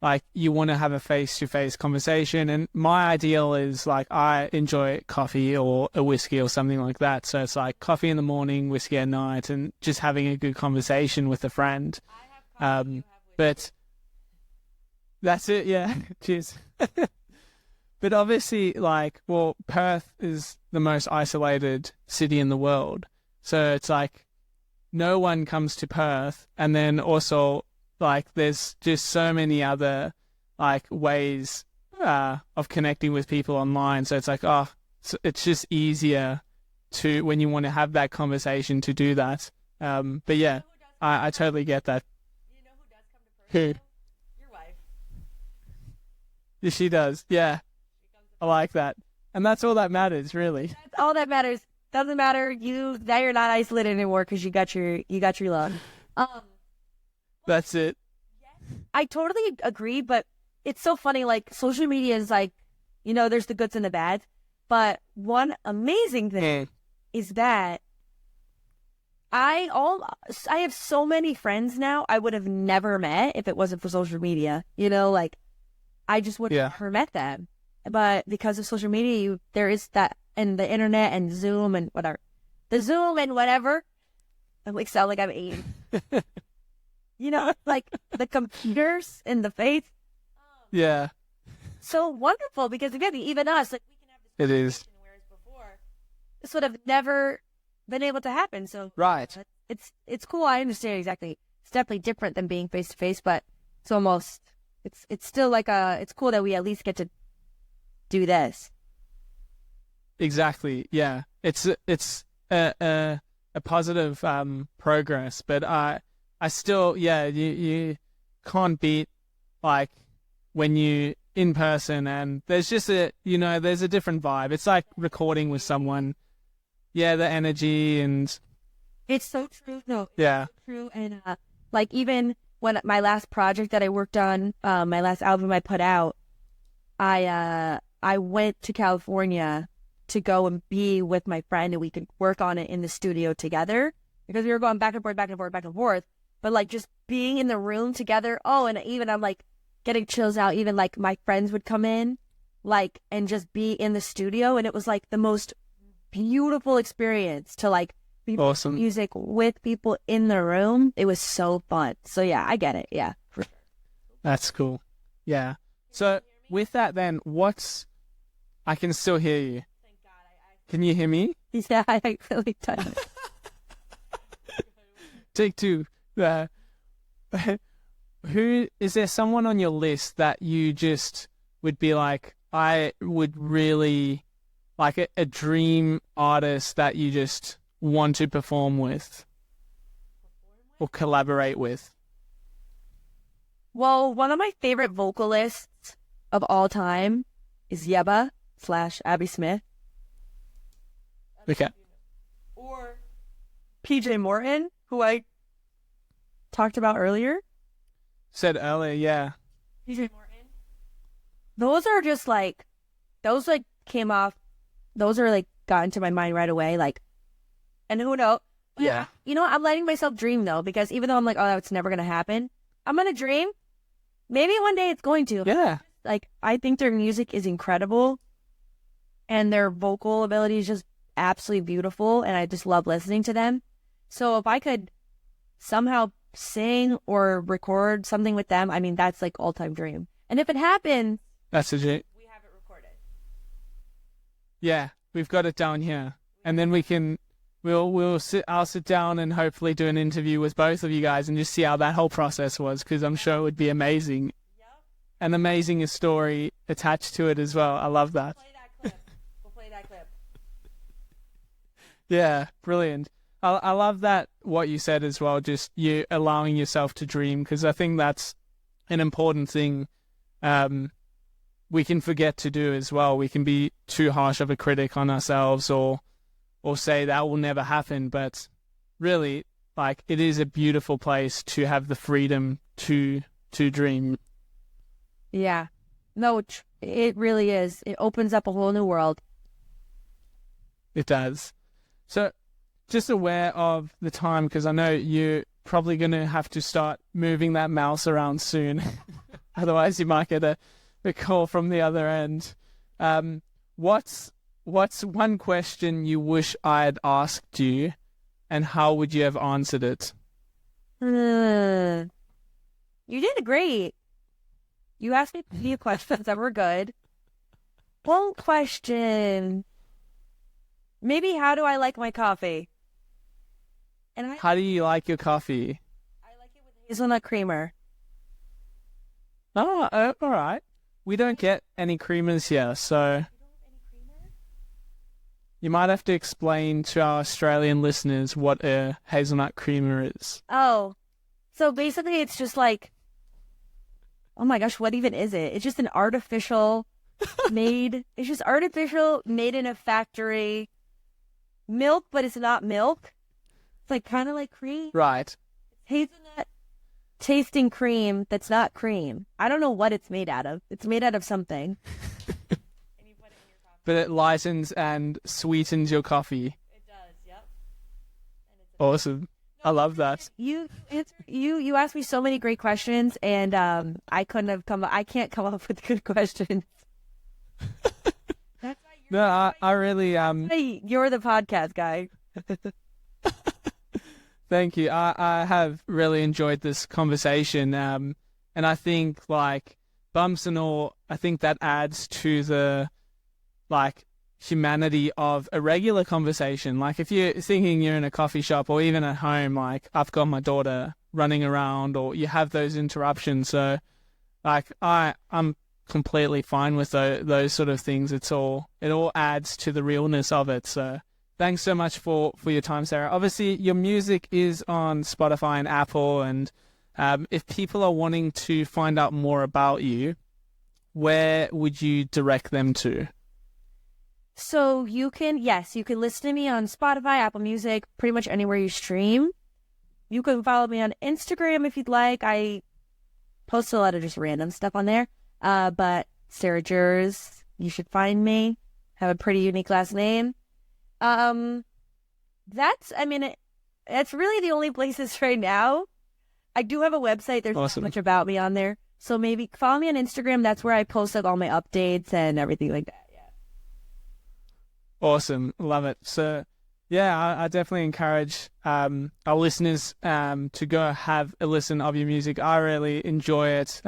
like you want to have a face-to-face conversation, and my ideal is like I enjoy coffee or a whiskey or something like that. So it's like coffee in the morning, whiskey at night, and just having a good conversation with a friend. But that's it, yeah. Cheers. But obviously, like, well, Perth is the most isolated city in the world. So it's like no one comes to Perth, and then also like there's just so many other like ways of connecting with people online. So it's like, it's just easier to, when you want to have that conversation, to do that. But yeah, I totally get that. You know who does come to Perth? Your wife. Yeah, she does. Yeah, I like that. And that's all that matters, really. That's all that matters. Doesn't matter. Now you're not isolated anymore because you got your love. That's it. I totally agree, but it's so funny. Like social media is like, there's the goods and the bads. But one amazing thing is that I have so many friends now I would have never met if it wasn't for social media. Like I just would have never met them. But because of social media, there is that, and the internet and Zoom and whatever. The Zoom and whatever. I like sound like I'm 8. Like the computers in the face. Yeah. So wonderful, because again, even us, like we can have this conversation, whereas before this would have never been able to happen. So right. It's cool. I understand exactly. It's definitely different than being face to face, but it's almost it's still like it's cool that we at least get to do this. Exactly. Yeah. It's a positive progress, but I still, you can't beat like when you in person, and there's just there's a different vibe. It's like recording with someone. Yeah, the energy, and it's so true. No, yeah, so true. And like even when my last project that I worked on, my last album I put out, I went to California to go and be with my friend, and we could work on it in the studio together, because we were going back and forth, back and forth, back and forth. But like just being in the room together. Oh, and even I'm like getting chills out. Even like my friends would come in, like, and just be in the studio, and it was like the most beautiful experience to like be awesome music with people in the room. It was so fun. So yeah, I get it. Yeah, for sure. That's cool. Yeah. So with that, then I can still hear you. Thank God. Can you hear me? Yeah, I really done it. Take two. Who is there someone on your list that you just would be like, I would really like a dream artist that you just want to perform with or collaborate with? Well, one of my favorite vocalists of all time is Yeba / Abby Smith. Okay. Or PJ Morton, who I talked about earlier. Said earlier, yeah. PJ Morton. Those are just like, those like came off, those are like got into my mind right away. Like, and who knows? Yeah. You know, I'm letting myself dream though, because even though I'm like, oh, it's never going to happen, I'm going to dream. Maybe one day it's going to. Yeah. Like, I think their music is incredible and their vocal ability is just absolutely beautiful. And I just love listening to them. So if I could somehow sing or record something with them, I mean, that's like all-time dream. And if it happens, That's legit. we have it recorded. Yeah, we've got it down here. And then I'll sit down and hopefully do an interview with both of you guys and just see how that whole process was, because I'm sure it would be amazing. Yep. An amazing story attached to it as well. I love that. Play that clip. We'll play that clip. Yeah, brilliant. I love that, what you said as well, just you allowing yourself to dream, because I think that's an important thing we can forget to do as well. We can be too harsh of a critic on ourselves or say that will never happen, but really, like, it is a beautiful place to have the freedom to dream. Yeah. No, it really is. It opens up a whole new world. It does. So, just aware of the time, because I know you're probably going to have to start moving that mouse around soon. Otherwise, you might get a call from the other end. What's one question you wish I had asked you, and how would you have answered it? You did great. You asked me a few questions that were good. One question. Maybe, how do I like my coffee? And How do you like your coffee? I like it with hazelnut creamer. Oh, all right. We don't get any creamers here, so You don't have any creamer? you might have to explain to our Australian listeners what a hazelnut creamer is. Oh, so basically it's just like, oh my gosh, what even is it? It's just an artificial made, it's just artificial made in a factory milk, but it's not milk. It's like kind of like cream. Right. Hazelnut tasting cream that's not cream. I don't know what it's made out of. It's made out of something. And you put it in your coffee. But it lightens and sweetens your coffee. It does, yep. And it's Awesome. I love that. You asked me so many great questions, and I can't come up with good questions. That's why No, I really you're the podcast guy. thank you. I have really enjoyed this conversation. And I think, like, bumps and all, I think that adds to the, like, humanity of a regular conversation. Like, if you're thinking you're in a coffee shop or even at home, like, I've got my daughter running around, or you have those interruptions. So, like, I'm completely fine with those sort of things. It all adds to the realness of it. So thanks so much for your time, Sarah. Obviously, your music is on Spotify and Apple, and if people are wanting to find out more about you, where would you direct them to? So you can listen to me on Spotify, Apple Music, pretty much anywhere you stream. You can follow me on Instagram if you'd like. I post a lot of just random stuff on there. But Sarah Juers, you should find me. Have a pretty unique last name. That's really the only places right now. I do have a website. There's Awesome. not much about me on there. So maybe follow me on Instagram. That's where I post like all my updates and everything like that. Yeah. Awesome. Love it. So, yeah, I definitely encourage our listeners to go have a listen of your music. I really enjoy it.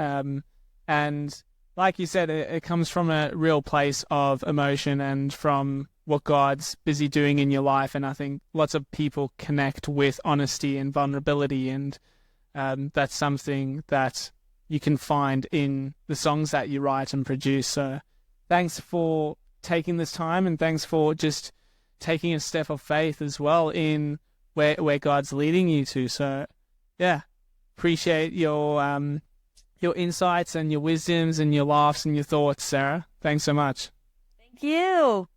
And like you said, it comes from a real place of emotion and from what God's busy doing in your life. And I think lots of people connect with honesty and vulnerability, and that's something that you can find in the songs that you write and produce. So thanks for taking this time, and thanks for just taking a step of faith as well in where God's leading you to. So yeah, appreciate your insights and your wisdoms and your laughs and your thoughts, Sarah. Thanks so much. Thank you.